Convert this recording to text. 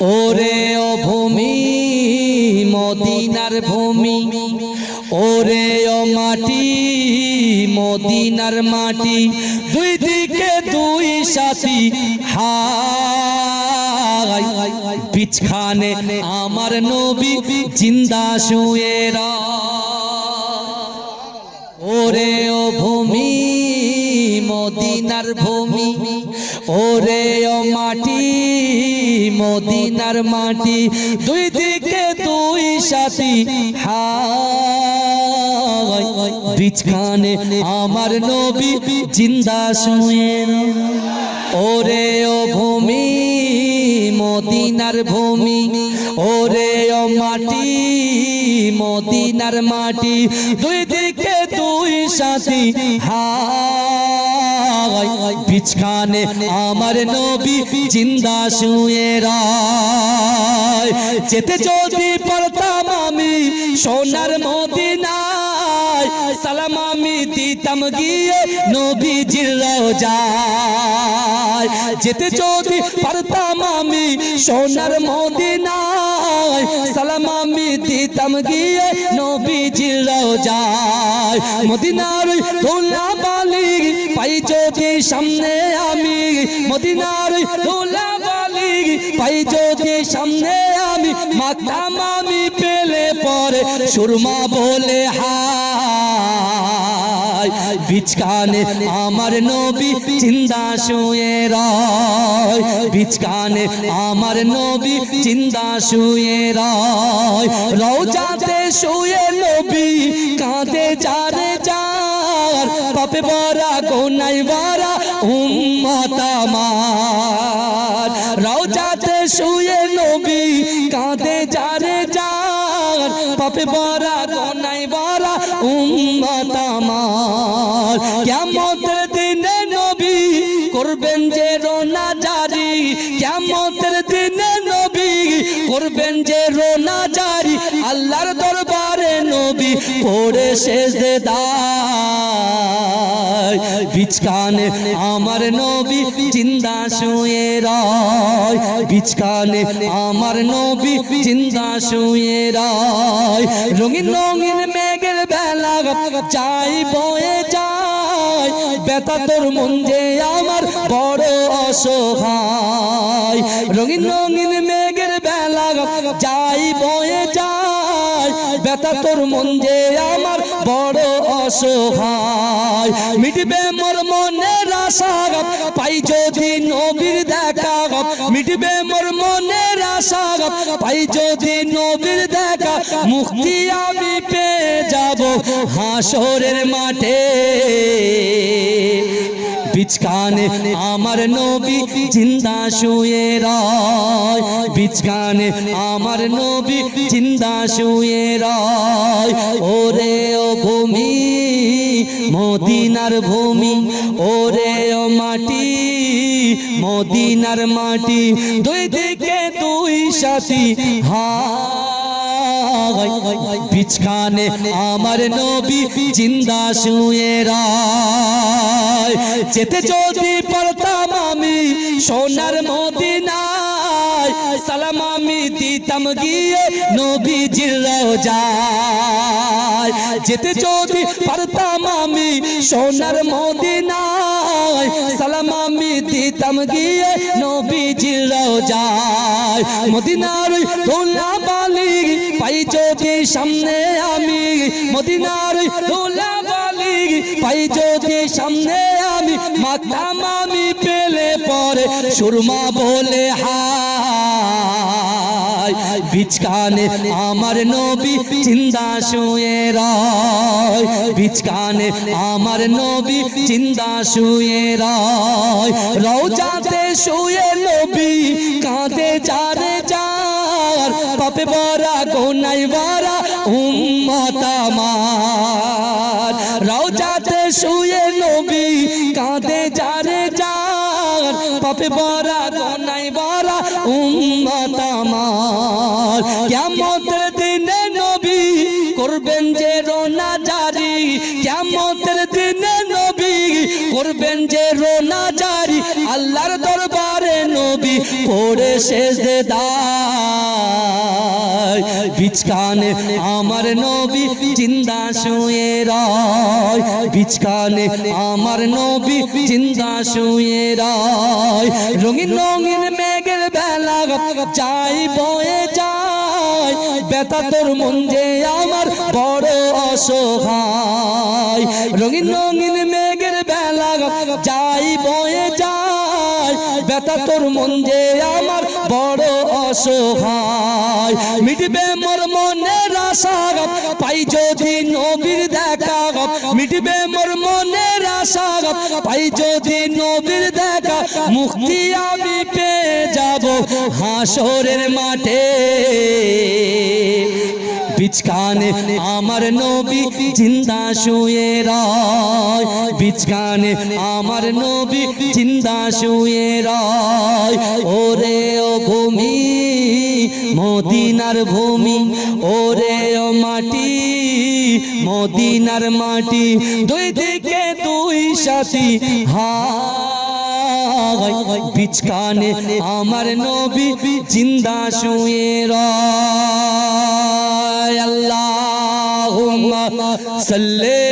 ওরে ও ভূমি মদিনার ভূমি, ওরে ও মাটি মদিনার মাটি, দুই দিকে দুই সাথী হায়, বিছখানে আমার নবী জিন্দা শুয়ে ওরে ও ভূমি মদিনার ভূমি, ওরে ও মাটি মদিনার মাটি, দুই দিকে দুই সাথী হায়, বিছখানে আমার নবী জিন্দা শুয়ে ওরে ও ভূমি মদিনার ভূমি, ওরে ও মাটি মদিনার মাটি, দুই দিকে দুই সাথী হায়, বিছখানে আমার নবী জিন্দা শুয়ে রায়। যেতে যদি পারতাম আমি সোনার মদিনায়, সালাম আমি দিতাম গিয়ে নবীজির রওজায়। যেতে যদি পারতাম আমি সোনার মদিনায়, সালাম আমি দিতাম গিয়ে নবীজির রওজায়। মদিনার ধুলাবালি পাই যদি সামনে আমি, মদিনার ধুলাবালি পাই যদি সামনে আমি, মাথাম আমি পেলে পরে সুরমা বলে হায়, বিছখানে আমার নবী জিন্দা শুয়ে রয়, বিছখানে আমার নবী জিন্দা শুয়ে রয়। রওজাতে শুয়ে নবী কাঁদে যারে যার, পাপে ভরা গুনাহে ভরা উম্মত আমার। রওজাতে শুয়ে নবী কাঁদে যারে যার, পাপে ভরা গুনাহে ভরা উম্মত আমার। কিয়ামতের দিনে নবী করবেন যে রোনা জারি, কিয়ামতের দিনে নবী করবেন যে রোনা জারি, আল্লাহর দরবারে নবী পড়ে সেজদায়, বিছখানে আমার নবী জিন্দা শুয়ে রয়, বিছখানে আমার নবী জিন্দা শুয়ে রয়। রঙিন রঙিন মেঘের বেলা যাই বয়ে যায়, ব্যথা তোর মন যে আমার বড় অসহায়। রঙিন রঙিন মেঘের বেলা যাই বয়ে যায়, ব্যথা তোর মন যে আমার বড় অসহায়। মিটবে মোর মনের আশা পাই যদি নবীর দেখা, মিটবে মোর মনের আশা পাই যদি নবীর দেখা, মুক্তি আমি পেয়ে যাব হাসরের মাঠে, বিছখানে আমার নবী জিন্দা শুয়ে রয়, বিছখানে আমার নবী জিন্দা শুয়ে রয়। ওরে ও ভূমি মদিনার ভূমি, ওরে ও মাটি মদিনার মাটি, দুই দিকে দুই সাথী হায়, বিছখানে আমার নবী জিন্দা শুয়ে রয়। যেতে যদি পারতাম আমি সোনার মদিনায়, সালাম আমি দিতাম গিয়ে নবীজির রওজায়। যেতে যদি পারতাম আমি সোনার মদিনায়, সালাম আমি দিতাম গিয়ে নবীজির রওজায়। মদিনার ধুলাবালি পাই যদি সামনে আমি, মদিনার ধুলাবালি পাই যদি সামনে আমি, মাথাম আমি পেলে পরে সুরমা বলে হায়, বিছখানে আমার নবী জিন্দা শুয়ে রয়, বিছখানে আমার নবী জিন্দা শুয়ে রয়। রওজাতে শুয়ে নবী কাঁদে যারে যার, পাপে ভরা গুনাহে ভরা উম্মত আমার। রওজাতে শুয়ে নবী কাঁদে যারে যার, পাপে ভরা গুনাহে ভরা উম্মত আমার। কিয়ামতের দিনে নবী করবেন যে রোনা জারি, কিয়ামতের দিনে নবী করবেন যে রোনা জারি, আল্লাহর দরবারে নবী পড়ে করে সেজদায় বিছখানে আমার নবী জিন্দা শুয়ে রয় বিছখানে আমার নবী জিন্দা শুয়ে রয় রঙিন রঙিন মেঘের বেলা যাই বয়ে যায় ব্যথা তোর মন যে আমার বড় অসহায় রঙিন রঙিন মেঘের বেলা যাই বয়ে যায় ব্যথা তোর মন যে আমার বড় অসহায় মিটবে মোর মনের আশা পাই যদি নবীর দেখা মিটবে মোর মনের আশা পাই যদি নবীর দেখা মুক্তি আমি পেয়ে যাব হাসরের মাঠে বিছখানে আমার নবী জিন্দা শুয়ে রয় বিছখানে আমার নবী জিন্দা শুয়ে রয় ওরে ও ভূমি মদিনার ভূমি ওরে ও মাটি মদিনার মাটি দুই দিকে দুই সাথী বিছখানে আমার নবী জিন্দা শুয়ে রয় আল্লাহুম্মা সাল্লি